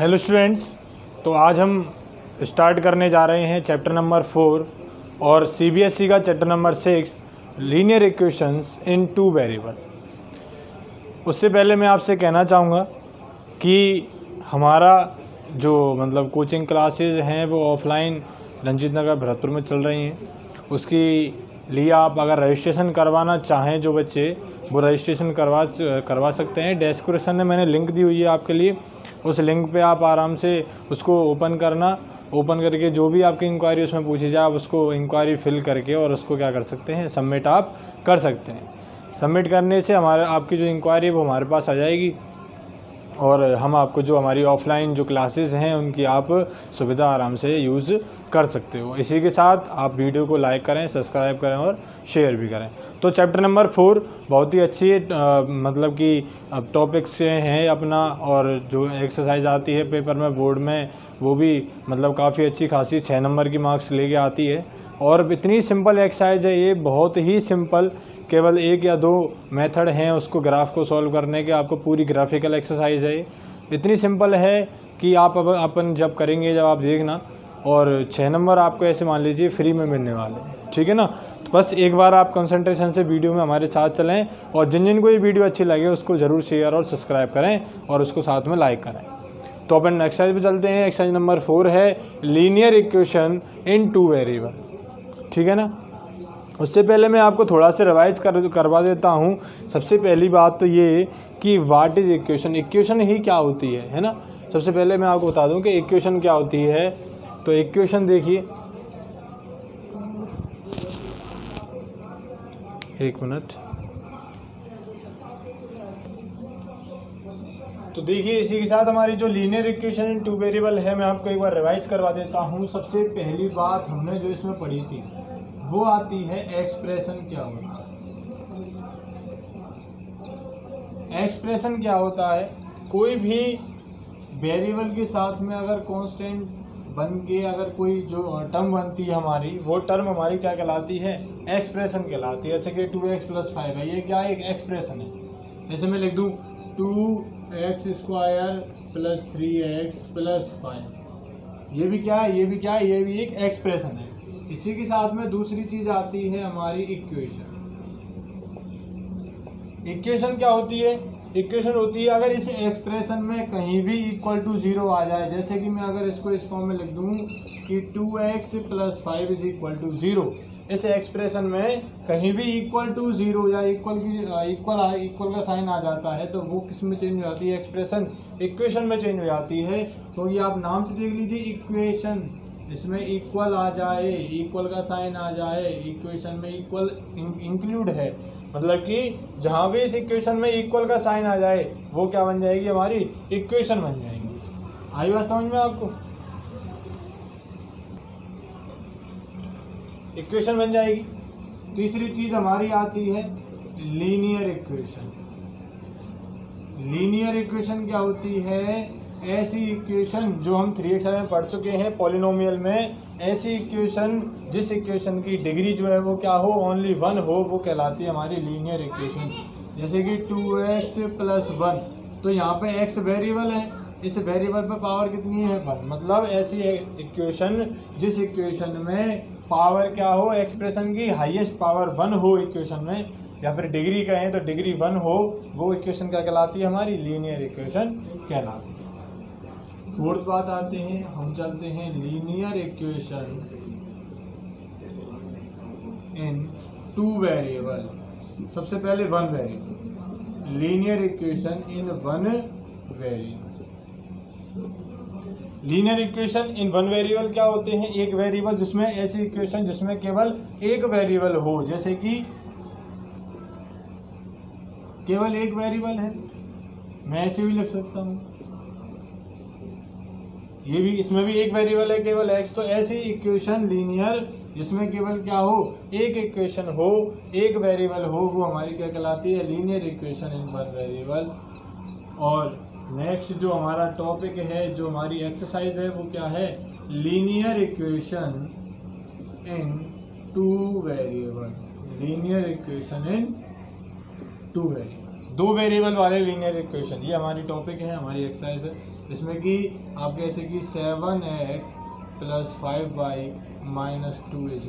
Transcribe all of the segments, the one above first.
Hello students, तो आज हम स्टार्ट करने जा रहे हैं चैप्टर नंबर 4 और सीबीएसई का चैप्टर नंबर 6 लीनियर इक्वेशंस इन 2 वेरिएबल। उससे पहले मैं आपसे कहना चाहूँगा कि हमारा जो कोचिंग क्लासेस हैं वो ऑफलाइन रंजीत नगर भरतपुर में चल रही हैं। उसकी लिए आप अगर रजिस्ट्रेशन करवाना चाहें जो बच्चे, वो रजिस्ट्रेशन करवा सकते हैं। डिस्क्रिप्शन में मैंने लिंक दी हुई है आपके लिए, उस लिंक पे आप आराम से उसको ओपन करके जो भी आपकी इंक्वायरी उसमें पूछी जाए आप उसको इंक्वायरी फिल करके और उसको क्या कर सकते हैं, सबमिट आप कर सकते हैं। सबमिट करने से आपकी जो इंक्वायरी है वो हमारे पास आ जाएगी और हम आपको जो हमारी ऑफलाइन जो क्लासेस हैं उनकी आप सुविधा आराम से यूज़ कर सकते हो। इसी के साथ आप वीडियो को लाइक करें, सब्सक्राइब करें और शेयर भी करें। तो चैप्टर नंबर 4 बहुत ही अच्छी टॉपिक से हैं अपना, और जो एक्सरसाइज आती है पेपर में बोर्ड में वो भी काफ़ी अच्छी खासी 6 नंबर की मार्क्स लेके आती है। और इतनी सिंपल एक्सरसाइज है ये, बहुत ही सिंपल, केवल 1 या 2 मेथड हैं उसको ग्राफ को सॉल्व करने के। आपको पूरी ग्राफिकल एक्सरसाइज है, इतनी सिंपल है कि आप अपन जब करेंगे जब आप देखना, और 6 नंबर आपको ऐसे मान लीजिए फ्री में मिलने वाले हैं, ठीक है ना। तो बस एक बार आप कंसंट्रेशन से वीडियो में हमारे साथ चलें और जिन को ये वीडियो अच्छी लगे उसको ज़रूर शेयर और सब्सक्राइब करें और उसको साथ में लाइक करें। तो अपन एक्सरसाइज पे चलते हैं। एक्सरसाइज नंबर 4 है लीनियर इक्वेशन इन 2 वेरिएबल, ठीक है ना। उससे पहले मैं आपको थोड़ा सा रिवाइज करवा देता हूँ। सबसे पहली बात तो ये कि व्हाट इज़ इक्वेशन, इक्वेशन ही क्या होती है ना। सबसे पहले मैं आपको बता दूँ कि इक्वेशन क्या होती है। तो इक्वेशन देखिए, एक मिनट, तो देखिए इसी के साथ हमारी जो लीनियर इक्वेशन इन 2 वेरिएबल है मैं आपको एक बार रिवाइज करवा देता हूँ। सबसे पहली बात हमने जो इसमें पढ़ी थी वो आती है एक्सप्रेशन क्या होता है। एक्सप्रेशन क्या होता है, कोई भी वेरिएबल के साथ में अगर कांस्टेंट बन के अगर कोई जो टर्म बनती है हमारी, वो टर्म हमारी क्या कहलाती है, एक्सप्रेशन कहलाती है। जैसे कि 2x + 5 है, ये क्या एक एक्सप्रेशन है। जैसे मैं लिख दूँ 2x² + 3x + 5, ये भी क्या है, ये भी एक एक्सप्रेशन है। इसी के साथ में दूसरी चीज आती है हमारी इक्वेशन। इक्वेशन क्या होती है, इक्वेशन होती है अगर इस एक्सप्रेशन में कहीं भी = 0 आ जाए। जैसे कि मैं अगर इसको इस फॉर्म में लिख दूं कि 2x + 5 = 0, इस एक्सप्रेशन में कहीं भी =0 या इक्वल का साइन आ जाता है तो वो किस में चेंज हो जाती है, एक्सप्रेशन इक्वेशन में चेंज हो जाती है। तो ये आप नाम से देख लीजिए इक्वेशन, इसमें इक्वल आ जाए, इक्वल का साइन आ जाए, इक्वेशन में इक्वल इंक्लूड है, मतलब कि जहाँ भी इस इक्वेशन में इक्वल का साइन आ जाए वो क्या बन जाएगी, हमारी इक्वेशन बन जाएगी। आई बात समझ में आपको, इक्वेशन बन जाएगी। तीसरी चीज हमारी आती है लीनियर इक्वेशन। लीनियर इक्वेशन क्या होती है, ऐसी इक्वेशन जो हम 3x में पढ़ चुके हैं पॉलिनोमियल में, ऐसी इक्वेशन जिस इक्वेशन की डिग्री जो है वो क्या हो, ओनली 1 हो, वो कहलाती है हमारी लीनियर इक्वेशन। जैसे कि 2x + 1, तो यहाँ पे x वेरिएबल है, इस वेरिएबल पे पावर कितनी है, 1। मतलब ऐसी इक्वेशन जिस इक्वेशन में पावर क्या हो, एक्सप्रेशन की हाईएस्ट पावर 1 हो इक्वेशन में, या फिर डिग्री कहें तो डिग्री 1 हो, वो इक्वेशन क्या कहलाती है, हमारी लीनियर इक्वेशन कहलाती है। फोर्थ बात आते हैं, हम चलते हैं लीनियर इक्वेशन इन 2 वेरिएबल। सबसे पहले 1 variable, linear equation in 1 variable. Linear equation in 1 variable क्या होते हैं, एक वेरिएबल जिसमें, ऐसी इक्वेशन जिसमें केवल एक वेरिएबल हो। जैसे कि केवल एक वेरिएबल है, मैं ऐसे भी लिख सकता हूं, ये भी, इसमें भी एक वेरिएबल है केवल x। तो ऐसी इक्वेशन लीनियर जिसमें केवल क्या हो, एक इक्वेशन हो, एक वेरिएबल हो, वो हमारी क्या कहलाती है, लीनियर इक्वेशन इन 1 वेरिएबल। और नेक्स्ट जो हमारा टॉपिक है, जो हमारी एक्सरसाइज है, वो क्या है, linear equation in 2 variable. Linear equation in 2 variable, 2 variable वाले लीनियर इक्वेशन, ये हमारी टॉपिक है, हमारी एक्सरसाइज है। इसमें कि आप कैसे कि 7x + 5y - 2 =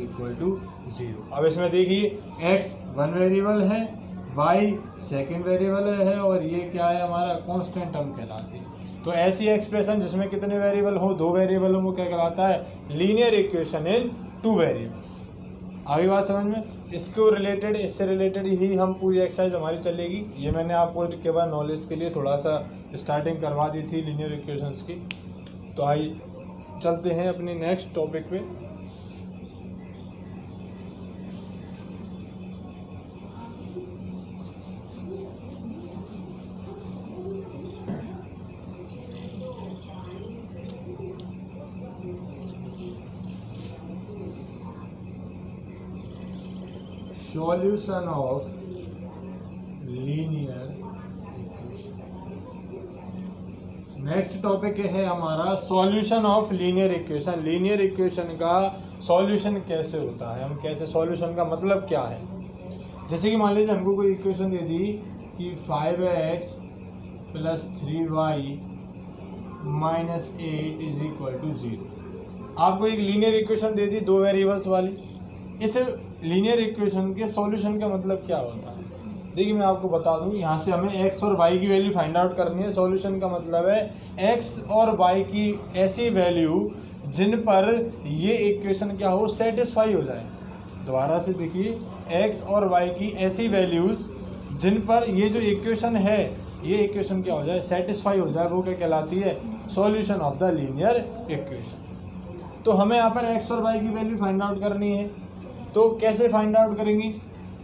0। अब इसमें देखिए x 1 वेरिएबल है, y सेकेंड वेरिएबल है और ये क्या है हमारा कांस्टेंट टर्म कहलाती है। तो ऐसी एक्सप्रेशन जिसमें कितने वेरिएबल हो, 2 वेरिएबल हो, वो क्या कहलाता है, लीनियर इक्वेशन इन 2 वेरिएबल्स। आगे बात समझ में, इसको रिलेटेड, इससे रिलेटेड ही हम पूरी एक्सरसाइज हमारी चलेगी। ये मैंने आपको केवल नॉलेज के लिए थोड़ा सा स्टार्टिंग करवा दी थी लीनियर इक्वेशंस की। तो आइए चलते हैं अपने नेक्स्ट टॉपिक पे। Solution of linear equation. Next topic है हमारा solution of linear equation. Linear equation का सॉल्यूशन कैसे होता है, हम कैसे, सॉल्यूशन का मतलब क्या है। जैसे कि मान लीजिए हमको कोई इक्वेशन दे दी कि 5x + 3y - 8 = 0। आपको एक लीनियर इक्वेशन दे दी 2 वेरिएबल्स वाली। इस लीनियर इक्वेशन के सॉल्यूशन का मतलब क्या होता है, देखिए मैं आपको बता दूं। यहाँ से हमें x और y की वैल्यू फाइंड आउट करनी है। सॉल्यूशन का मतलब है x और y की ऐसी वैल्यू जिन पर ये इक्वेशन क्या हो, सेटिस्फाई हो जाए। दोबारा से देखिए, x और y की ऐसी वैल्यूज़ जिन पर ये जो इक्वेशन है, ये इक्वेशन क्या हो जाए, सेटिस्फाई हो जाए, वो क्या कहलाती है, solution of the linear equation. तो हमें यहाँ पर x और y की वैल्यू फाइंड आउट करनी है। तो कैसे फाइंड आउट करेंगे,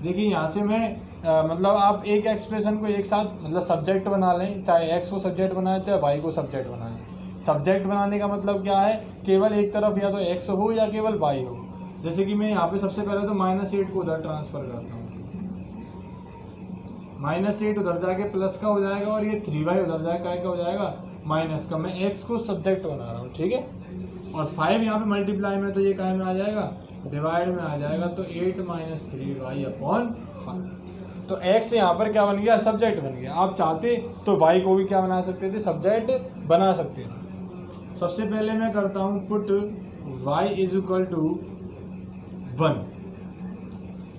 देखिए यहाँ से मैं मतलब आप एक एक्सप्रेशन को एक साथ मतलब सब्जेक्ट बना लें, चाहे x को सब्जेक्ट बनाएं चाहे y को सब्जेक्ट बनाएं। सब्जेक्ट बनाने का मतलब क्या है, केवल एक तरफ या तो x हो या केवल y हो। जैसे कि मैं यहाँ पे सबसे पहले तो -8 को उधर ट्रांसफर करता हूँ, -8 उधर जाके प्लस का हो जाएगा और ये 3y उधर जाएगा, क्या हो जाएगा, माइनस का। मैं x को सब्जेक्ट बना रहा हूँ, ठीक है। और 5 यहाँ पे मल्टीप्लाई में, तो ये काय में आ जाएगा, डिवाइड में आ जाएगा। तो 8 - 3y/5। तो x यहाँ पर क्या बन गया, सब्जेक्ट बन गया। आप चाहते तो y को भी क्या बना सकते थे, सब्जेक्ट बना सकते थे। सबसे पहले मैं करता हूँ पुट y = 1,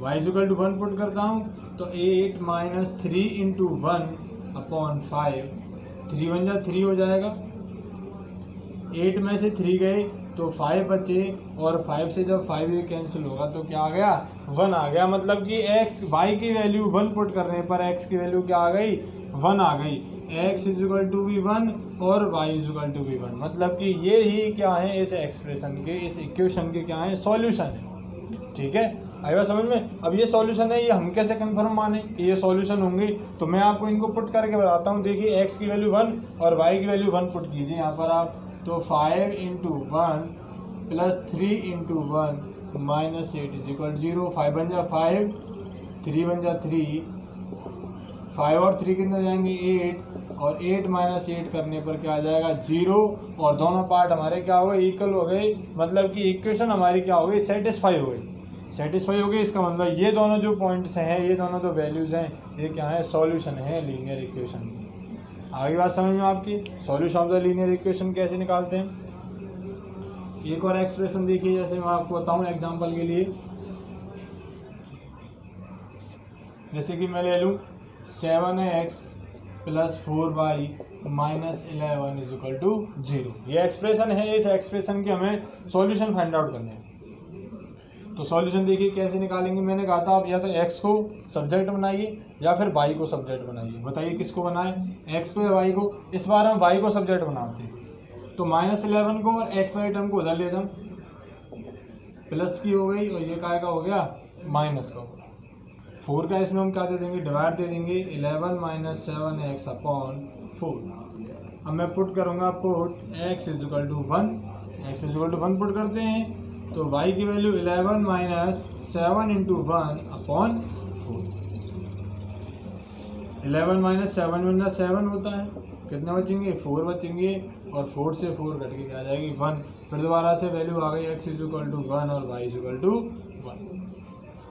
y = 1 पुट करता हूँ। तो 8 - 3 × 1/5, 3 × 1 = 3 हो जाएगा। 8 में से 3 गए तो 5 बचे, और 5 से जब 5 ये कैंसिल होगा तो क्या आ गया, 1 आ गया। मतलब कि y की वैल्यू 1 पुट करने पर x की वैल्यू क्या आ गई, 1 आ गई। x = भी 1 और y = भी 1। मतलब कि ये ही क्या है, इस एक्सप्रेशन के, इस इक्वेशन के क्या है, सॉल्यूशन है। ठीक है, आएगा समझ में। अब ये सॉल्यूशन है, ये हम कैसे कंफर्म माने कि ये सॉल्यूशन होंगे, तो मैं आपको इनको पुट करके बताता हूँ। देखिए x की वैल्यू 1 और y की वैल्यू 1 पुट कीजिए यहाँ पर आप। तो 5 × 1 + 3 × 1 - 8 = 0। 5 बन जा 5, 3 बन जा 3, 5 और 3 कितने जाएंगे, 8, और 8 - 8 करने पर क्या आ जाएगा, 0। और दोनों पार्ट हमारे क्या हो गए, इक्वल हो गए। मतलब कि इक्वेशन हमारी क्या हो गई, सेटिस्फाई हो गई। सेटिस्फाई हो गई, इसका मतलब ये दोनों जो पॉइंट्स हैं, ये दोनों जो वैल्यूज़ हैं, ये क्या है, सॉल्यूशन है लीनियर इक्वेशन की। आगे बात समझ में आपकी, solution of the linear equation कैसे निकालते हैं। एक और एक्सप्रेशन देखिए, जैसे मैं आपको बताऊं एग्जांपल के लिए। जैसे कि मैं ले लूं 7x + 4y - 11 = 0। ये एक्सप्रेशन है, इस एक्सप्रेशन के हमें सॉल्यूशन फाइंड आउट करने हैं। तो सॉल्यूशन देखिए कैसे निकालेंगे। मैंने कहा था आप या तो x को सब्जेक्ट बनाइए या फिर y को सब्जेक्ट बनाइए। बताइए किसको बनाए, x को या y को। इस बार हम y को सब्जेक्ट बनाते हैं। तो -11 को और x y टर्म को उधर ले जाऊँ, प्लस की हो गई और ये काय का हो गया, माइनस का हो गया। 4 का इसमें हम क्या दे देंगे, डिवाइड दे देंगे। 11 - 7x/4। अब मैं पुट करूँगा, पुट x = 1, x = 1 पुट करते हैं। तो y की वैल्यू 11 - 7 × 1/4। 11 - 7 × 7 होता है, कितने बचेंगे, 4 बचेंगे। और 4 से 4 कट के क्या आ जाएगी, 1। फिर दोबारा से वैल्यू आ गई, x = 1 और y = 1।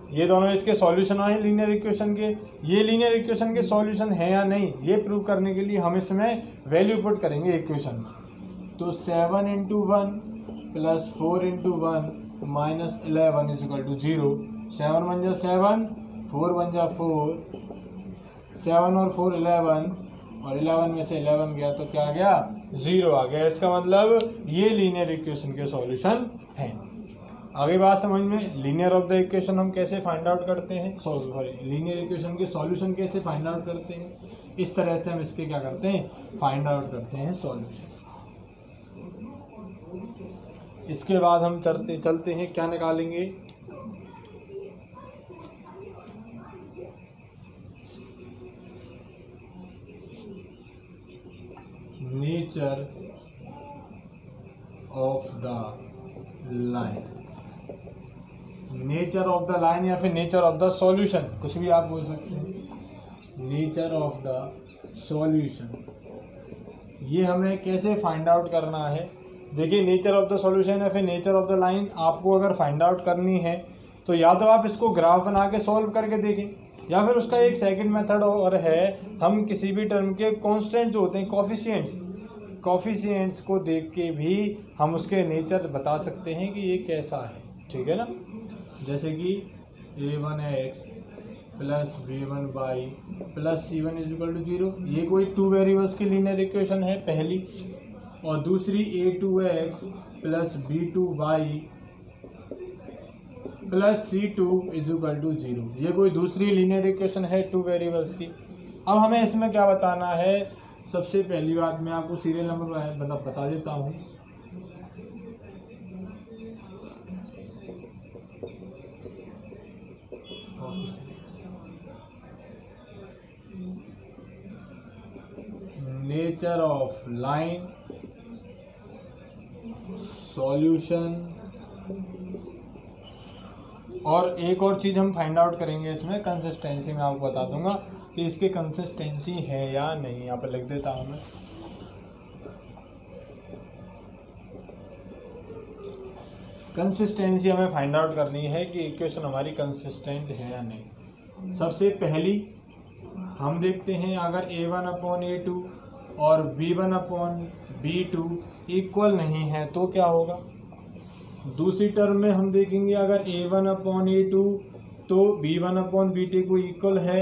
ये दोनों इसके सॉल्यूशन हैं लीनियर इक्वेशन के। ये लीनियर इक्वेशन के सॉल्यूशन है या नहीं ये प्रूव करने के लिए हम इसमें वैल्यू पुट करेंगे इक्वेशन में। तो 7 × 1 + 4 × 1 - 11 = 0। 7 बन जा 7, 4 बन जा 4, 7 और 4 11, और 11 में से 11 गया तो क्या आ गया 0 आ गया। इसका मतलब ये लीनियर इक्वेशन के सॉल्यूशन हैं। आगे बात समझ में, लीनियर ऑफ द इक्वेशन हम कैसे फाइंड आउट करते हैं, सॉरी लीनियर इक्वेशन के सॉल्यूशन कैसे फाइंड आउट करते हैं, इस तरह से हम इसके क्या करते हैं फाइंड आउट करते हैं सॉल्यूशन। इसके बाद हम चलते हैं क्या निकालेंगे, nature of the line. Nature of the line या फिर नेचर ऑफ द सॉल्यूशन, कुछ भी आप बोल सकते हैं। नेचर ऑफ द सॉल्यूशन ये हमें कैसे फाइंड आउट करना है। देखिए नेचर ऑफ द सॉल्यूशन या फिर नेचर ऑफ द लाइन आपको अगर फाइंड आउट करनी है तो या तो आप इसको ग्राफ बना के सॉल्व करके देखें, या फिर उसका एक सेकंड मेथड और है, हम किसी भी टर्म के कांस्टेंट जो होते हैं कोफिशिएंट्स को देख के भी हम उसके नेचर बता सकते हैं कि ये कैसा है, ठीक है ना। जैसे कि a1x + b1y + c1 = 0, ये कोई 2 वेरिएबल्स की लीनियर इक्वेशन है पहली, और दूसरी a2x + b2y + c2 = 0, ये कोई दूसरी लीनियर इक्वेशन है 2 वेरिएबल्स की। अब हमें इसमें क्या बताना है, सबसे पहली बात मैं आपको सीरियल नंबर बता देता हूँ। नेचर ऑफ लाइन, सॉल्यूशन, और एक और चीज़ हम फाइंड आउट करेंगे इसमें कंसिस्टेंसी। मैं आपको बता दूंगा कि इसकी कंसिस्टेंसी है या नहीं। यहाँ पर लिख देता हूँ मैं, कंसिस्टेंसी हमें फाइंड आउट करनी है कि इक्वेशन हमारी कंसिस्टेंट है या नहीं। सबसे पहली हम देखते हैं अगर a1/a2 और b1/b2 इक्वल नहीं है तो क्या होगा। दूसरी टर्म में हम देखेंगे अगर a1/a2 तो b1/b2 को इक्वल है,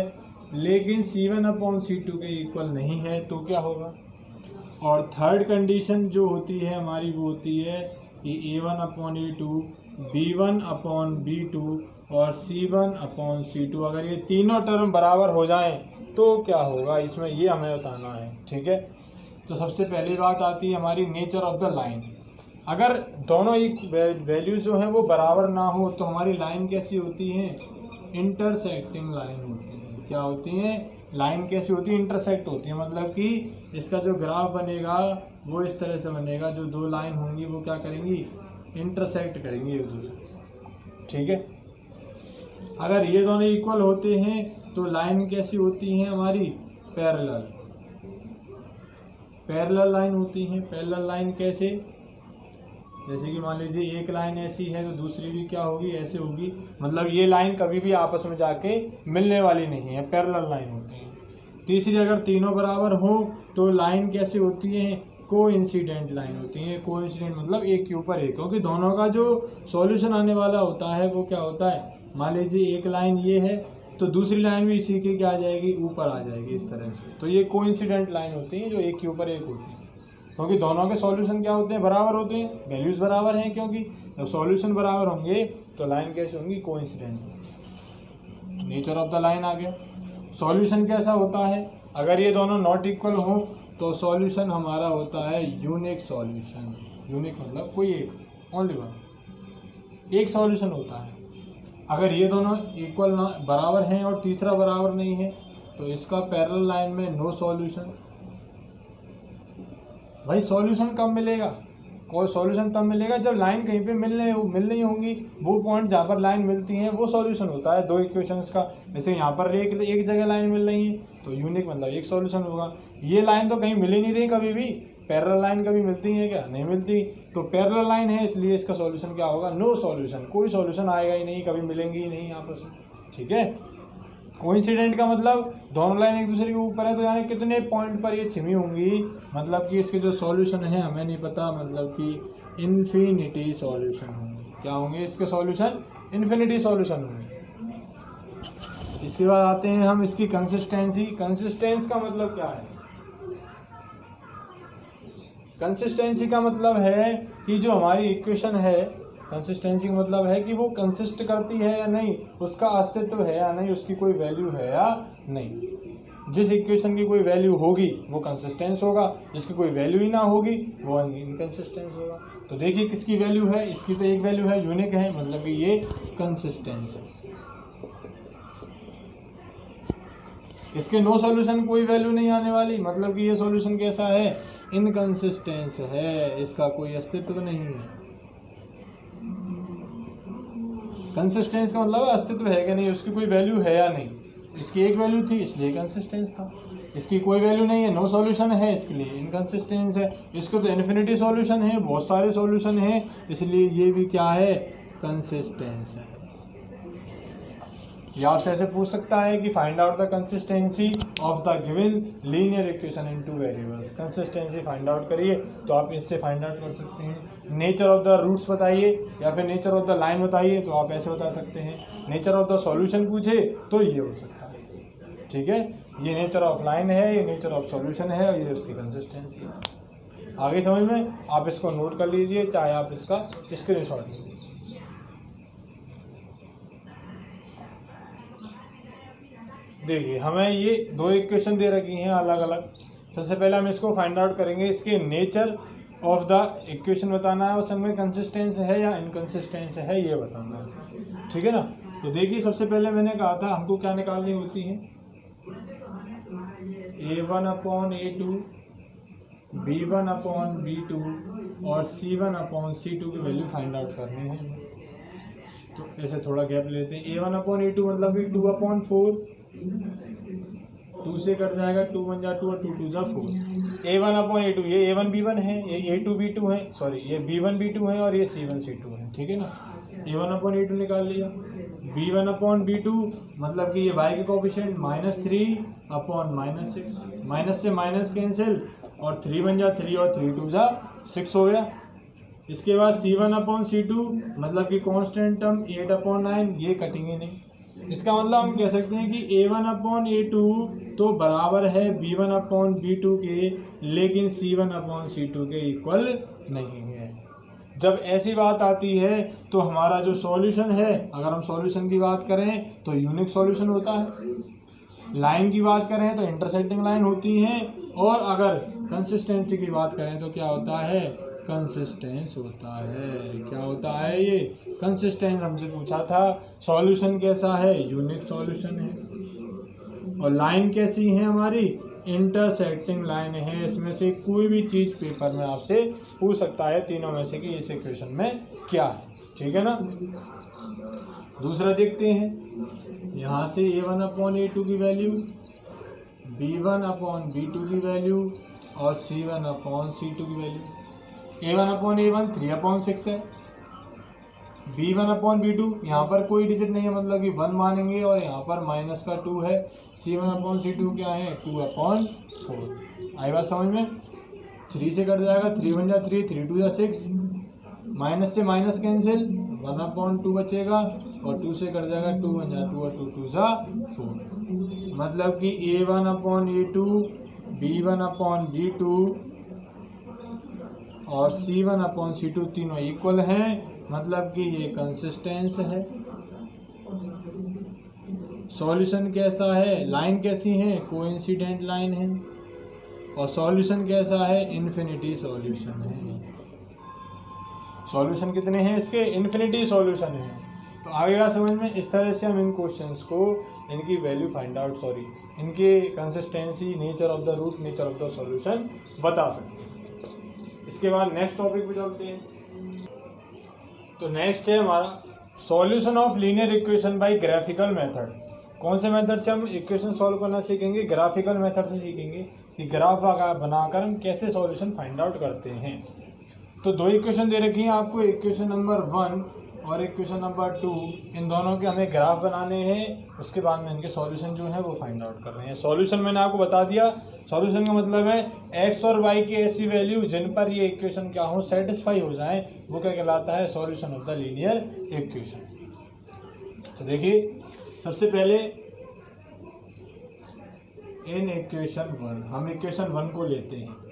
लेकिन c1/c2 के इक्वल नहीं है तो क्या होगा। और थर्ड कंडीशन जो होती है हमारी वो होती है कि a1/a2 b1/b2 और c1/c2 अगर ये तीनों टर्म बराबर हो जाएं तो क्या होगा, इसमें ये हमें बताना है, ठीक है। तो सबसे पहली बात आती है हमारी नेचर ऑफ द लाइन। अगर दोनों एक वैल्यूज जो हैं वो बराबर ना हो तो हमारी लाइन कैसी होती है, इंटरसेक्टिंग लाइन होती है। क्या होती है, लाइन कैसी होती है, इंटरसेक्ट होती है। मतलब कि इसका जो ग्राफ बनेगा वो इस तरह से बनेगा, जो दो लाइन होंगी वो क्या करेंगी, इंटरसेक्ट करेंगी एक दूसरे, ठीक है। अगर ये दोनों इक्वल होते हैं तो लाइन कैसी होती है हमारी, पैरेलल लाइन होती है। पैरेलल लाइन कैसे, जैसे कि मान लीजिए एक लाइन ऐसी है तो दूसरी भी क्या होगी, ऐसे होगी। मतलब ये लाइन कभी भी आपस में जाके मिलने वाली नहीं है, पैरेलल लाइन होती है। तीसरी अगर तीनों बराबर हो तो लाइन कैसे होती है, कोइंसिडेंट लाइन होती है। कोइंसिडेंट मतलब एक के ऊपर एक, क्योंकि दोनों का जो सॉल्यूशन आने वाला होता है वो क्या होता है, मान लीजिए एक लाइन ये है तो दूसरी लाइन भी इसी के क्या आ जाएगी, ऊपर आ जाएगी इस तरह से। तो ये कोइंसिडेंट लाइन होती है जो एक के ऊपर एक होती है, क्योंकि दोनों के सॉल्यूशन क्या होते हैं, बराबर होते हैं, वैल्यूज बराबर हैं। क्योंकि जब सॉल्यूशन बराबर होंगे तो लाइन कैसे होंगी, coincident. Nature of the line आ गया। सॉल्यूशन कैसा होता है, अगर ये दोनों नॉट इक्वल हो तो सॉल्यूशन हमारा होता है यूनिक सॉल्यूशन। यूनिक मतलब कोई एक, ओनली वन, एक सॉल्यूशन होता है। अगर ये दोनों इक्वल ना बराबर हैं और तीसरा बराबर नहीं है तो इसका पैरेलल लाइन में नो सॉल्यूशन। भाई सॉल्यूशन कब मिलेगा, कोई सॉल्यूशन तब मिलेगा जब लाइन कहीं पे मिल रही होंगी। वो पॉइंट जहाँ पर लाइन मिलती हैं वो सॉल्यूशन होता है दो इक्वेशंस का। जैसे यहाँ पर एक जगह लाइन मिल रही है तो यूनिक मतलब एक सॉल्यूशन होगा। ये लाइन तो कहीं मिल ही नहीं रही कभी भी, पैरेलल लाइन कभी मिलती है क्या? नहीं मिलती। तो पैरेलल लाइन है इसलिए इसका सॉल्यूशन क्या होगा? नो सॉल्यूशन, कोई सॉल्यूशन आएगा ही नहीं, कभी मिलेंगी ही नहीं आपस में, ठीक है। कोइंसिडेंट का मतलब दोनों लाइन एक दूसरे के ऊपर है, तो यानी कितने पॉइंट पर ये छिमी होंगी, मतलब कि इसके जो सॉल्यूशन है हमें नहीं पता, मतलब कि इन्फिनिटी सॉल्यूशन होंगे। क्या होंगे इसके सॉल्यूशन? इन्फिनिटी सॉल्यूशन होंगे। इसके बाद आते हैं हम इसकी कंसिस्टेंसी। कंसिस्टेंस का मतलब क्या है? कंसिस्टेंसी का मतलब है कि जो हमारी इक्वेशन है, कंसिस्टेंसी का मतलब है कि वो कंसिस्ट करती है या नहीं, उसका अस्तित्व है या नहीं, उसकी कोई वैल्यू है या नहीं। जिस इक्वेशन की कोई वैल्यू होगी वो कंसिस्टेंस होगा, जिसकी कोई वैल्यू ही ना होगी वो इनकंसिस्टेंस होगा। तो देखिए किसकी वैल्यू है, इसकी तो एक वैल्यू है, यूनिक है, मतलब कि ये कंसिस्टेंस है। इसके नो सॉल्यूशन कोई वैल्यू नहीं आने वाली, मतलब कि ये सॉल्यूशन कैसा है? इनकंसिस्टेंस है, इसका कोई अस्तित्व नहीं है। कंसिस्टेंस का मतलब अस्तित्व है कि नहीं, उसकी कोई वैल्यू है या नहीं। इसकी एक वैल्यू थी इसलिए कंसिस्टेंस था, इसकी कोई वैल्यू नहीं है, नो सॉल्यूशन है, इसके लिए इनकंसिस्टेंस है। इसको तो इन्फिनिटी सॉल्यूशन है, बहुत सारे सॉल्यूशन है, इसलिए ये भी क्या है? कंसिस्टेंस है। या आपसे ऐसे पूछ सकता है कि find out the consistency of the given linear equation in two variables. Consistency find out करिए, तो आप इससे फाइंड आउट कर सकते हैं। नेचर ऑफ द रूट्स बताइए या फिर नेचर ऑफ द लाइन बताइए, तो आप ऐसे बता सकते हैं। नेचर ऑफ द सॉल्यूशन पूछे तो ये हो सकता है, ठीक है। ये नेचर ऑफ लाइन है, ये नेचर ऑफ सॉल्यूशन है, और ये उसकी कंसिस्टेंसी है। आगे समझ में? आप इसको नोट कर लीजिए, चाहे आप इसका स्क्रीनशॉट ले लीजिए। देखिए हमें ये दो इक्वेशन दे रखी हैं अलग अलग। सबसे पहले हम इसको फाइंड आउट करेंगे, इसके नेचर ऑफ द इक्वेशन बताना है और संग में कंसिस्टेंस है या इनकंसिस्टेंस है ये बताना है, ठीक है ना। तो देखिए सबसे पहले मैंने कहा था हमको क्या निकालनी होती है? A1/A2, B1/B2 और C1/C2 की वैल्यू फाइंड आउट करनी है। तो ऐसे थोड़ा गैप लेते हैं। A1/A2 मतलब कि 2/4, 2 से कट जाएगा, 2 1 जा 2 और 2 2 जा 4। A1/A2 ये A1B1 है, ये A2B2 है, सॉरी ये B1B2 है और ये C1C2 है, ठीक है ना। A1/A2 निकाल लिया। B1/B2 मतलब कि ये y के कोफिशिएंट -3/-6, माइनस से माइनस कैंसिल और 3 1 जा 3 और 3 2 जा 6 हो गया। इसके बाद C1/C2 मतलब कि कांस्टेंट टर्म 8/9, ये कटेंगे नहीं। इसका मतलब हम कह सकते हैं कि A1/A2 तो बराबर है B1/B2 के, लेकिन C1/C2 के इक्वल नहीं है। जब ऐसी बात आती है तो हमारा जो सॉल्यूशन है, अगर हम सॉल्यूशन की बात करें तो यूनिक सॉल्यूशन होता है, लाइन की बात करें तो इंटरसेक्टिंग लाइन होती हैं, और अगर कंसिस्टेंसी की बात करें तो क्या होता है? कंसिस्टेंस होता है। क्या होता है ये? कंसिस्टेंस हमसे पूछा था। सॉल्यूशन कैसा है? यूनिक सॉल्यूशन है। और लाइन कैसी है हमारी? इंटरसेक्टिंग लाइन है। इसमें से कोई भी चीज़ पेपर में आपसे पूछ सकता है तीनों में से कि इस इक्वेशन में क्या है, ठीक है ना। दूसरा देखते हैं, यहाँ से A1/A2 की वैल्यू, B1/B2 की वैल्यू और C1/C2 की वैल्यू। A1/A1 3/6 है, B1/B2 यहाँ पर कोई डिजिट नहीं है, मतलब कि 1 मानेंगे, और यहाँ पर -2 है। C1/C2 क्या है? 2/4। आई बात समझ में? 3 से कट जाएगा, 3 1 जा 3, 3 2 जा 6, माइनस से माइनस कैंसिल, 1/2 बचेगा, और 2 से कट जाएगा, 2 1 जा 2 और 2 2 जा 4। मतलब कि A1/A2, B1/B2 और C1/C2 तीनों इक्वल हैं, मतलब कि ये कंसिस्टेंस है। सॉल्यूशन कैसा है? लाइन कैसी है? कोइंसिडेंट लाइन है। और सॉल्यूशन कैसा है? इन्फिनिटी सॉल्यूशन है। सॉल्यूशन कितने हैं इसके? इन्फिनिटी सॉल्यूशन है। तो आगे का समझ में, इस तरह से हम इन क्वेश्चंस को, इनकी वैल्यू फाइंड आउट, इनके consistency, nature of the root, nature of the solution बता सकते हैं। इसके बाद नेक्स्ट टॉपिक पे चलते हैं। तो नेक्स्ट है हमारा solution of linear equation by graphical method. कौन से मेथड से हम इक्वेशन सॉल्व करना सीखेंगे? ग्राफिकल मेथड से सीखेंगे। कि ग्राफ बनाकर हम कैसे सॉल्यूशन फाइंड आउट करते हैं। तो दो इक्वेशन दे रखी हैं आपको, इक्वेशन नंबर 1 और इक्वेशन नंबर 2, इन दोनों के हमें ग्राफ बनाने हैं, उसके बाद में इनके सॉल्यूशन जो है वो फाइंड आउट कर रहे हैं। सॉल्यूशन मैंने आपको बता दिया, सॉल्यूशन का मतलब है एक्स और वाई की ऐसी वैल्यू जिन पर ये इक्वेशन क्या हो, सेटिस्फाई हो जाए, वो क्या कहलाता है, solution of the linear equation. तो देखिए सबसे पहले इन इक्वेशन 1, हम इक्वेशन 1 को लेते हैं।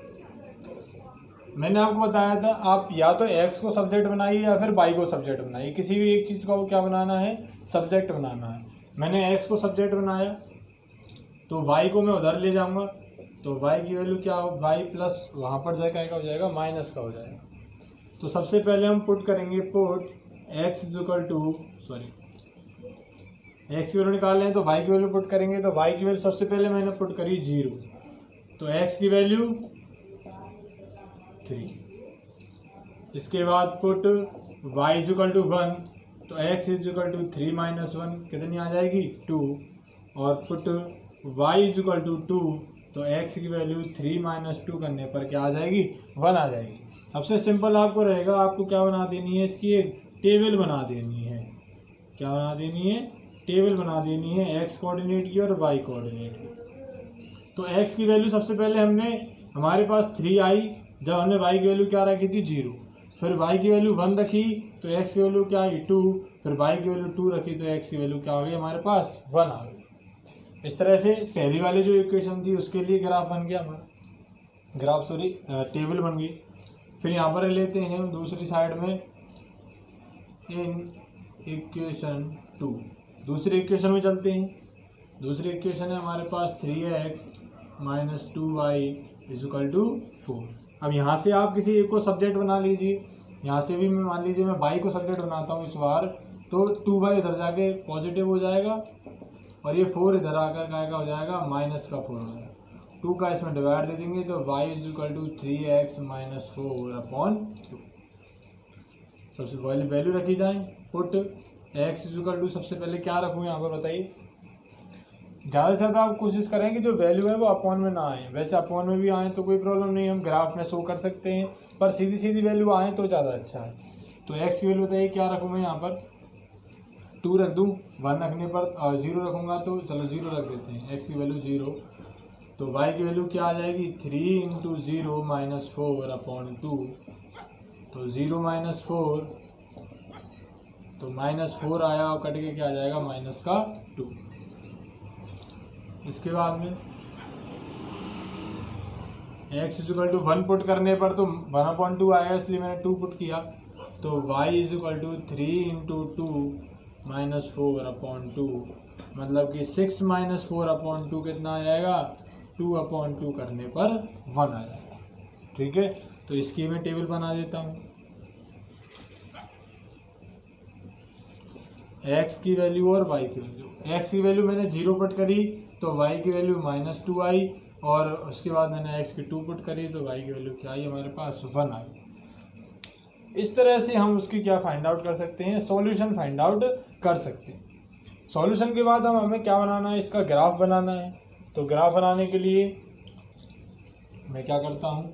मैंने आपको बताया था आप या तो x को सब्जेक्ट बनाइए या फिर y को सब्जेक्ट बनाइए, किसी भी एक चीज़ को क्या बनाना है, सब्जेक्ट बनाना है। मैंने x को सब्जेक्ट बनाया तो y को मैं उधर ले जाऊंगा, तो y की वैल्यू क्या हो, y प्लस वहाँ पर जाएगा क्या हो जाएगा, माइनस का हो जाएगा। तो सबसे पहले हम पुट करेंगे, put x equal to x की वैल्यू निकाल लें तो y की वैल्यू पुट करेंगे, तो y की वैल्यू सबसे पहले मैंने पुट करी 0, तो x की वैल्यू 3। इसके बाद पुट y इक्वल टू 1, तो x इक्वल टू 3 माइनस 1 कितनी आ जाएगी, 2, और पुट y इक्वल टू 2, तो x की वैल्यू 3 माइनस 2 करने पर क्या आ जाएगी, 1 आ जाएगी। सबसे सिंपल आपको रहेगा, आपको क्या बना देनी है, इसकी एक टेबल बना देनी है। क्या बना देनी है, टेबल बना देनी है, x कोऑर्डिनेट की और y कोऑर्डिनेट की। तो x की वैल्यू सबसे पहले हमारे पास 3 आई जब हमने y की वैल्यू क्या रखी थी, 0, फिर y की वैल्यू 1 रखी तो x की वैल्यू क्या आई, 2, फिर y की वैल्यू 2 रखी तो x की वैल्यू क्या हो गई, हमारे पास 1 आ गई। इस तरह से पहली वाली जो इक्वेशन थी उसके लिए ग्राफ बन गया हमारा, टेबल बन गई। फिर यहाँ पर लेते हैं हम दूसरी साइड में इन इक्वेशन 2, दूसरी इक्वेशन में चलते हैं। दूसरी इक्वेशन है हमारे पास 3x minus 2y equal to 4। अब यहाँ से आप किसी एक को सब्जेक्ट बना लीजिए, यहाँ से भी मैं मान लीजिए मैं y को सब्जेक्ट बनाता हूँ इस बार, तो 2y इधर जाके पॉजिटिव हो जाएगा और ये 4 इधर आकर क्या हो जाएगा, माइनस का 4 हो जाएगा। 2 का इसमें डिवाइड दे देंगे तो y equal to 3x minus 4 upon 2। सबसे पहले वैल्यू रखी जाए, पुट x इक्वल टू, सबसे पहले क्या रखूँ यहाँ पर बताइए। ज़्यादा से ज़्यादा आप कोशिश करें कि जो वैल्यू है वो अपॉन में ना आए, वैसे अपॉन में भी आए तो कोई प्रॉब्लम नहीं, हम ग्राफ में शो कर सकते हैं, पर सीधी सीधी वैल्यू आए तो ज़्यादा अच्छा है। तो x की वैल्यू बताइए क्या रखूँ मैं यहाँ पर, 2 रख दूँ, 1 रखने पर 0 रखूँगा तो चलो 0 रख देते हैं, x की वैल्यू 0, तो y की वैल्यू क्या आ जाएगी, 3 इंटू 0 माइनस 4 अपॉन 2, तो 0 माइनस 4, तो माइनस 4 आया और कट के क्या आ जाएगा, माइनस का 2। इसके बाद में x इक्वल टू 1 पुट करने पर तो 1/2 आएगा, इसलिए मैंने 2 पुट किया, तो y equal to 3 into 2 minus 4 upon 2, मतलब कि 6 माइनस 4 अपॉन 2 कितना आ जाएगा, 2/2 करने पर 1 आ जाएगा। ठीक है, तो इसकी मैं टेबल बना देता हूँ। x की वैल्यू और y की वैल्यू, x की वैल्यू मैंने 0 पुट करी तो y की वैल्यू -2 आई, और उसके बाद मैंने x की 2 पुट करी तो y की वैल्यू क्या आई, हमारे पास 1 आई। इस तरह से हम उसकी क्या फाइंड आउट कर सकते हैं, सॉल्यूशन फाइंड आउट कर सकते हैं। सॉल्यूशन के बाद हमें क्या बनाना है, इसका ग्राफ बनाना है। तो ग्राफ बनाने के लिए मैं क्या करता हूँ,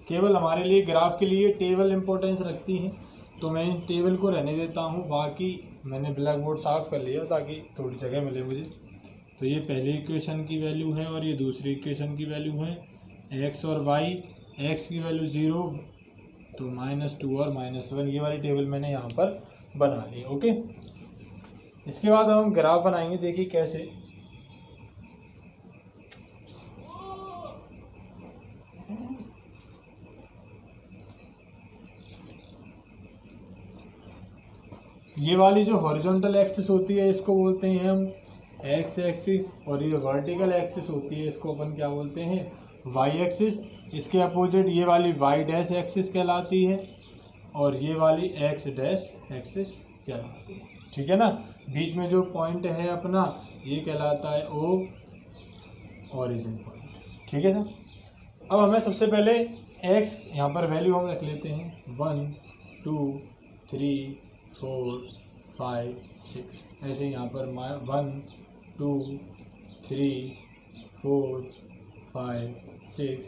केवल हमारे लिए ग्राफ के लिए टेबल इम्पोर्टेंस रखती है, तो मैं इन टेबल को रहने देता हूँ, बाकी मैंने ब्लैक बोर्ड साफ़ कर लिया ताकि थोड़ी जगह मिले मुझे। तो ये पहली इक्वेशन की वैल्यू है और ये दूसरी इक्वेशन की वैल्यू है, x और y, x की वैल्यू 0 तो -2 और -1, ये वाली टेबल मैंने यहाँ पर बना ली। ओके, इसके बाद हम ग्राफ बनाएंगे, देखिए कैसे। ये वाली जो हॉरिजॉन्टल एक्सिस होती है इसको बोलते हैं हम एक्स एक्सिस, और ये वर्टिकल एक्सिस होती है इसको अपन क्या बोलते हैं, वाई एक्सिस। इसके अपोजिट ये वाली वाई डैश एक्सिस कहलाती है और ये वाली एक्स डैश एक्सिस कहलाती है। ठीक है ना, बीच में जो पॉइंट है अपना ये कहलाता है ओ ओरिजिन पॉइंट। ठीक है सर, अब हमें सबसे पहले एक्स यहाँ पर वैल्यू हम रख लेते हैं 1 2 3 4 5 6, ऐसे यहाँ पर 1 2 3 4 5 6,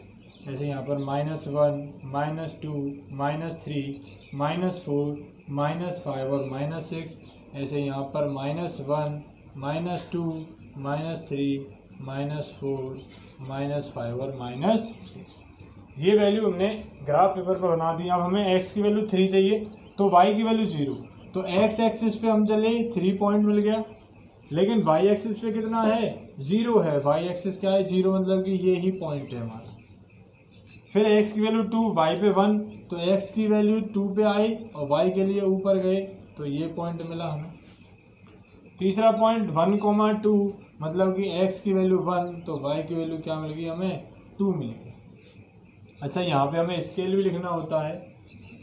ऐसे यहाँ पर -1 -2 -3 -4 -5 और -6, ऐसे यहाँ पर -1 -2 -3 -4 -5 और -6। ये वैल्यू हमने ग्राफ पेपर पर बना दी। अब हमें x की वैल्यू 3 चाहिए तो y की वैल्यू 0, तो x एक्सिस पे हम चले 3 पॉइंट मिल गया, लेकिन y एक्सिस पे कितना है 0 है। y एक्सिस क्या है 0, मतलब कि ये ही पॉइंट है हमारा। फिर x की वैल्यू 2, y पे 1, तो x की वैल्यू 2 पे आई और y के लिए ऊपर गए तो ये पॉइंट मिला हमें। तीसरा पॉइंट 1,2, मतलब कि x की वैल्यू 1 तो y की वैल्यू क्या मिल गई हमें 2 मिल गई। अच्छा, यहाँ पे हमें स्केल भी लिखना होता है।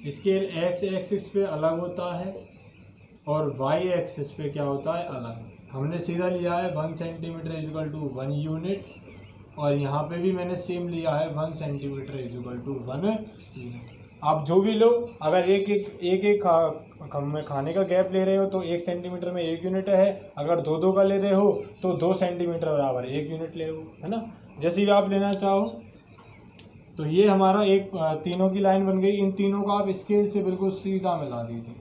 स्केल x एक्सिस पे अलग होता है और y एक्सिस पे क्या होता है अलग। हमने सीधा लिया है 1 सेंटीमीटर इक्वल टू 1 यूनिट, और यहाँ पे भी मैंने सेम लिया है 1 सेंटीमीटर इक्वल टू 1 यूनिट। आप जो भी लो, अगर एक खाने का गैप ले रहे हो तो 1 सेंटीमीटर में 1 यूनिट है, अगर दो का ले रहे हो तो 2 सेंटीमीटर बराबर 1 यूनिट ले लो, है ना। जैसे भी आप लेना चाहो। तो ये हमारा एक तीनों की लाइन बन गई। इन तीनों का आप स्केल से बिल्कुल सीधा मिला दीजिए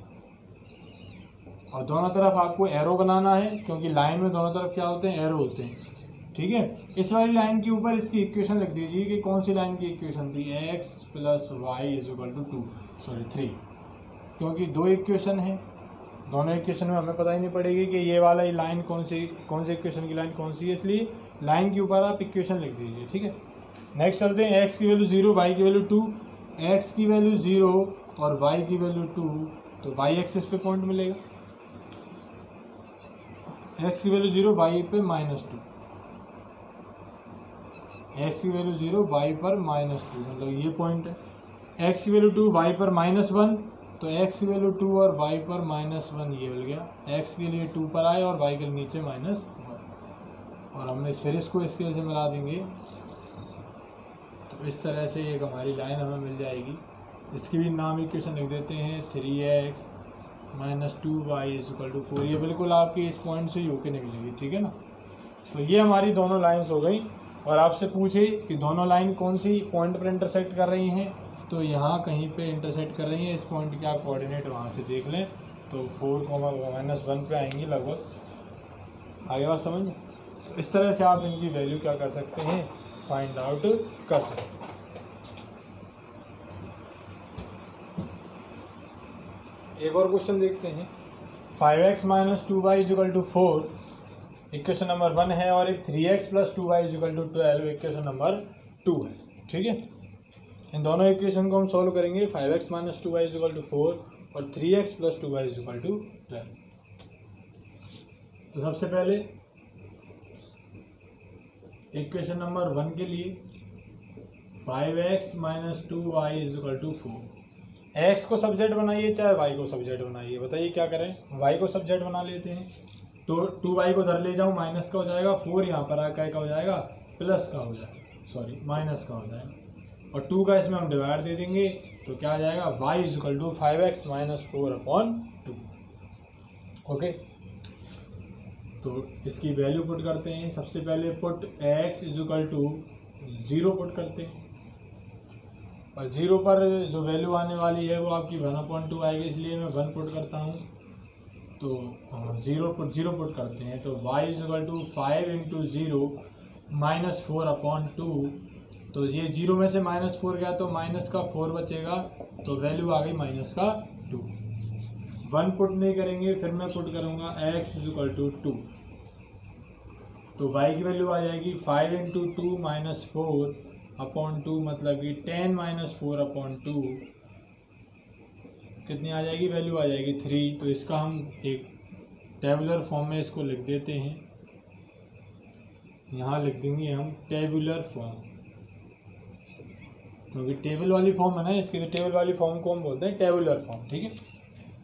और दोनों तरफ आपको एरो बनाना है, क्योंकि लाइन में दोनों तरफ क्या होते हैं एरो होते हैं, ठीक है। इस वाली लाइन के ऊपर इसकी इक्वेशन लिख दीजिए कि कौन सी लाइन की इक्वेशन थी, x + y = 3, क्योंकि 2 इक्वेशन है। दोनों इक्वेशन में हमें पता ही नहीं पड़ेगी कि ये वाला लाइन कौन सी इक्वेशन की लाइन कौन सी है, इसलिए लाइन के ऊपर आप इक्वेशन लिख दीजिए, ठीक है। नेक्स्ट चलते हैं, x की वैल्यू 0, y की वैल्यू 2, x की वैल्यू 0 और y की वैल्यू 2, तो y एक्सिस पे पॉइंट मिलेगा। x की वैल्यू 0, y पे -2, x की वैल्यू 0, y पर -2, मतलब ये पॉइंट है। x की वैल्यू 2, y पर -1, तो x की वैल्यू 2 और y पर -1 ये मिल गया। x के लिए 2 पर आए और y के नीचे -1, और हमने फिर इसको स्केल से मिला देंगे तो इस तरह से एक हमारी लाइन हमें मिल जाएगी। इसकी भी नाम इक्वेशन लिख देते हैं 3x - 2y = 4। ये बिल्कुल आपकी इस पॉइंट से ही होके निकलेगी, ठीक है ना। तो ये हमारी दोनों लाइंस हो गई। और आपसे पूछे कि दोनों लाइन कौन सी पॉइंट पर इंटरसेक्ट कर रही हैं, तो यहाँ कहीं पे इंटरसेक्ट कर रही हैं। इस पॉइंट के आप कोऑर्डिनेट वहाँ से देख लें तो 4,-1 पे आएंगी लगभग। आगे बात समझ। तो इस तरह से आप इनकी वैल्यू क्या कर सकते हैं, फाइंड आउट कर सकते हैं। एक और क्वेश्चन देखते हैं। 5x - 2y = 4 इक्वेशन नंबर 1 है, और एक 3x + 2y = 12 इक्वेशन नंबर 2 है, ठीक है। इन दोनों इक्वेशन को हम सॉल्व करेंगे। 5x - 2y = 4 और 3x + 2y = 12। तो सबसे पहले इक्वेशन नंबर 1 के लिए 5x - 2y = 4। x को सब्जेक्ट बनाइए चाहे y को सब्जेक्ट बनाइए, बताइए क्या करें। y को सब्जेक्ट बना लेते हैं, तो 2y को धर ले जाऊँ, माइनस का हो जाएगा, 4 यहाँ पर आकर का हो जाएगा, प्लस का हो जाएगा, सॉरी माइनस का हो जाएगा, और 2 का इसमें हम डिवाइड दे देंगे तो क्या आ जाएगा, y = 5x - 4/2। ओके, तो इसकी वैल्यू पुट करते हैं। सबसे पहले पुट x = 0 पुट करते हैं, और 0 पर जो वैल्यू आने वाली है वो आपकी 1/2 आएगी, इसलिए मैं 1 पुट करता हूँ। तो 0 पुट करते हैं, तो y = 5 × 0 - 4/2। तो ये 0 में से -4 गया तो माइनस का 4 बचेगा, तो वैल्यू आ गई -2। 1 पुट नहीं करेंगे, फिर मैं पुट करूँगा x = 2, तो y की वैल्यू आ जाएगी 5 × 2 - 4/2, मतलब कि 10 - 4/2 कितनी आ जाएगी, वैल्यू आ जाएगी 3। तो इसका हम एक टेबुलर फॉर्म में इसको लिख देते हैं। यहाँ लिख देंगे हम टेबुलर फॉर्म, क्योंकि टेबल वाली फॉर्म है ना इसकी, तो टेबल वाली फॉर्म को हम बोलते हैं टेबुलर फॉर्म, ठीक है।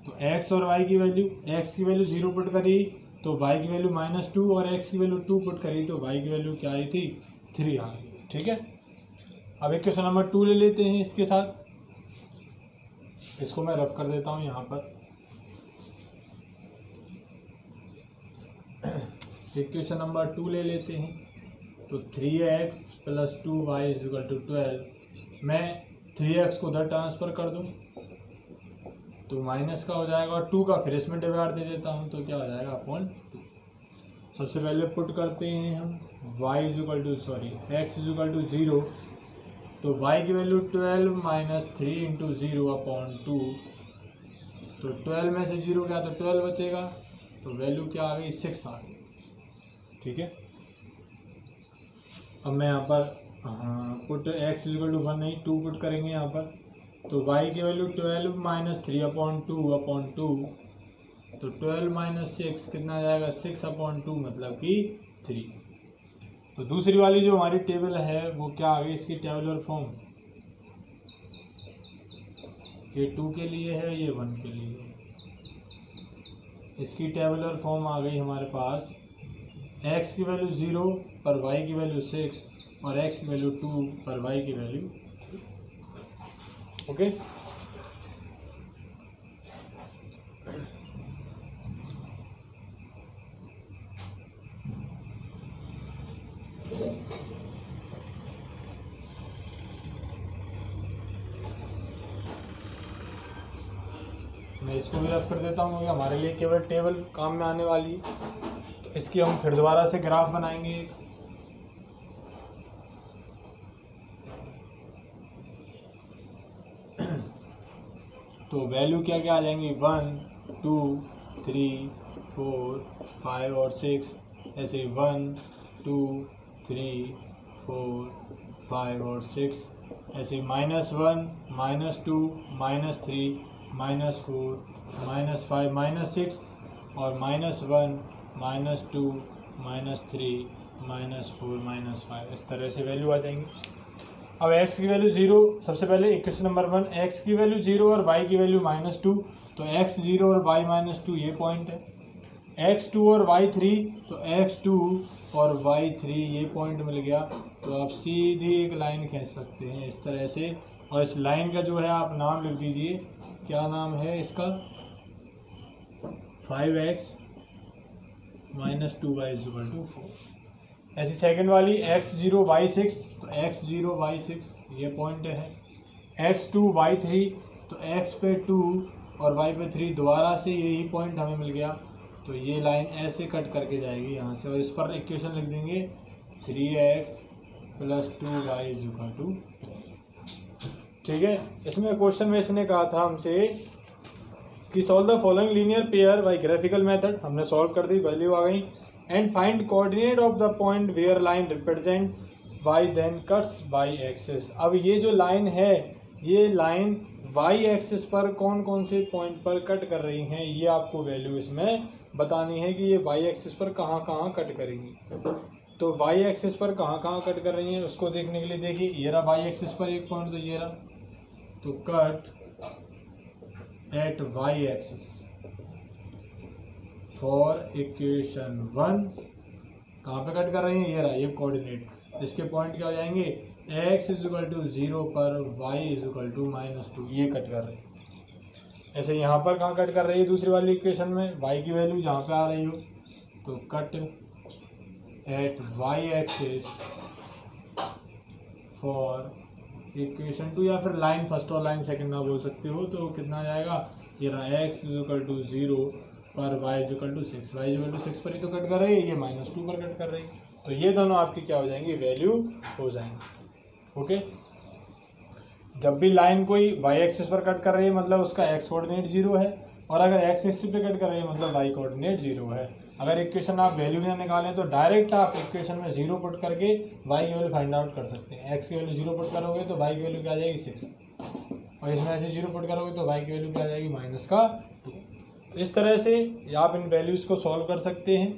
तो x और y की वैल्यू, x की वैल्यू 0 पुट करी तो y की वैल्यू -2, और x की वैल्यू 2 पुट करी तो y की वैल्यू क्या आई थी, 3 आ गई, ठीक है। अब इक्वेशन नंबर 2 ले लेते हैं इसके साथ, इसको मैं रफ कर देता हूँ यहाँ पर। इक्वेशन नंबर 2 ले लेते हैं। तो 3x + 2y = 12। मैं 3x को उधर ट्रांसफ़र कर दूँ तो माइनस का हो जाएगा, और 2 का फिर इसमें डिवाइड दे देता हूँ तो क्या हो जाएगा अपॉन 2। सबसे पहले पुट करते हैं हम x = 0, तो y की वैल्यू 12 - 3 × 0/2। तो 12 में से 0 क्या, तो 12 बचेगा, तो वैल्यू क्या आ गई, 6 आ गई। ठीक है, अब मैं यहाँ पर पुट x = 1 नहीं 2 पुट करेंगे यहाँ पर, तो y की वैल्यू 12 - 3/2/2, तो 12 - 6 कितना आ जाएगा, 6/2 मतलब कि 3। तो दूसरी वाली जो हमारी टेबल है वो क्या आ गई, इसकी टेबुलर फॉर्म, ये 2 के लिए है, ये 1 के लिए है। इसकी टेबुलर फॉर्म आ गई हमारे पास, x की वैल्यू 0 पर y की वैल्यू 6 और x की वैल्यू 2 पर y की वैल्यू 3। ओके, मैं इसको भी रफ कर देता हूँ क्योंकि हमारे लिए केवल टेबल काम में आने वाली है। तो इसकी हम फिर दोबारा से ग्राफ बनाएंगे। तो वैल्यू क्या क्या आ जाएंगी, 1 2 3 4 5 और 6, ऐसे 1 2 3 4 5 और 6, ऐसे -1 -2 -3 -4 -5 -6 और -1 -2 -3 -4 -5, इस तरह से वैल्यू आ जाएंगी। अब x की वैल्यू 0, सबसे पहले इक्वेशन नंबर 1, x की वैल्यू 0 और y की वैल्यू -2, तो x 0 और y -2 ये पॉइंट है। x 2 और y 3, तो x 2 और y 3 ये पॉइंट मिल गया। तो आप सीधी एक लाइन खींच सकते हैं इस तरह से, और इस लाइन का जो है आप नाम लिख दीजिए, क्या नाम है इसका, 5x - 2y = 4। ऐसी सेकंड वाली x 0 y 6, तो x 0 y 6 ये पॉइंट है। x 2 y 3, तो x पे 2 और y पे 3, दोबारा से यही पॉइंट हमें मिल गया। तो ये लाइन ऐसे कट करके जाएगी यहाँ से, और इस पर इक्वेशन लिख देंगे 3x + 2y = 2। ठीक है, इसमें क्वेश्चन में इसने कहा था हमसे कि solve the following linear pair by graphical method, हमने सॉल्व कर दी, वैल्यू आ गई। And find coordinate of the point where line represent y then cuts y axis. अब ये जो लाइन है, ये लाइन y एक्सिस पर कौन कौन से पॉइंट पर कट कर रही हैं, ये आपको वैल्यू इसमें बतानी है कि ये y एक्सिस पर कहाँ कहाँ कट करेंगी। तो y एक्सिस पर कहाँ कहाँ कट कर रही हैं उसको देखने के लिए देखिए, ये रहा y एक्सिस पर एक पॉइंट, तो ये रहा, तो cut at y axis for equation 1, कहाँ पे कट कर रही हैं, ये रहा, ये कोऑर्डिनेट। इसके पॉइंट क्या हो जाएंगे, x = 0 पर y = -2, ये कट कर रही है। ऐसे यहाँ पर कहाँ कट कर रही है, दूसरी वाली इक्वेशन में y की वैल्यू जहाँ पे आ रही हो, तो cut at y axis for equation 2, या फिर लाइन फर्स्ट और लाइन सेकंड ना बोल सकते हो, तो कितना आ जाएगा, ये रहा x = 0 पर y = 6, y = 6 पर ही तो कट कर रही है, ये -2 पर कट कर रही है। तो ये दोनों आपकी क्या हो जाएंगी, वैल्यू हो जाएंगी। ओके, जब भी लाइन कोई y एक्सिस पर कट कर रही है मतलब उसका x कोऑर्डिनेट 0 है, और अगर x एक्सिस पे कट कर रही है मतलब y कोऑर्डिनेट 0 है। अगर इक्वेशन आप वैल्यू ना निकालें तो डायरेक्ट आप इक्वेशन में 0 पुट करके y की वैल्यू फाइंड आउट कर सकते हैं। x की वैल्यू 0 पुट करोगे तो y की वैल्यू क्या आ जाएगी, 6, और इसमें ऐसे 0 पुट करोगे तो y की वैल्यू क्या आ जाएगी, -2। तो इस तरह से आप इन वैल्यूज़ को सॉल्व कर सकते हैं।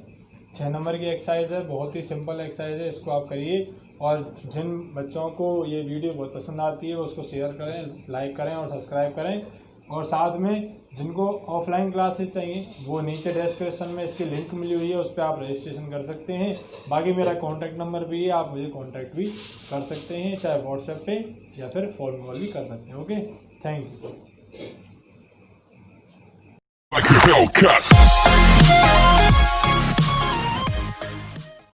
6 नंबर की एक्सरसाइज है, बहुत ही सिंपल एक्सरसाइज है, इसको आप करिए। और जिन बच्चों को ये वीडियो बहुत पसंद आती है वो उसको शेयर करें, लाइक करें और सब्सक्राइब करें। और साथ में जिनको ऑफलाइन क्लासेस चाहिए वो नीचे डिस्क्रिप्शन में इसकी लिंक मिली हुई है, उस पर आप रजिस्ट्रेशन कर सकते हैं। बाकी मेरा कॉन्टैक्ट नंबर भी है, आप मुझे कॉन्टैक्ट भी कर सकते हैं, चाहे व्हाट्सएप पे या फिर फ़ोन कॉल भी कर सकते हैं। Okay, thank you.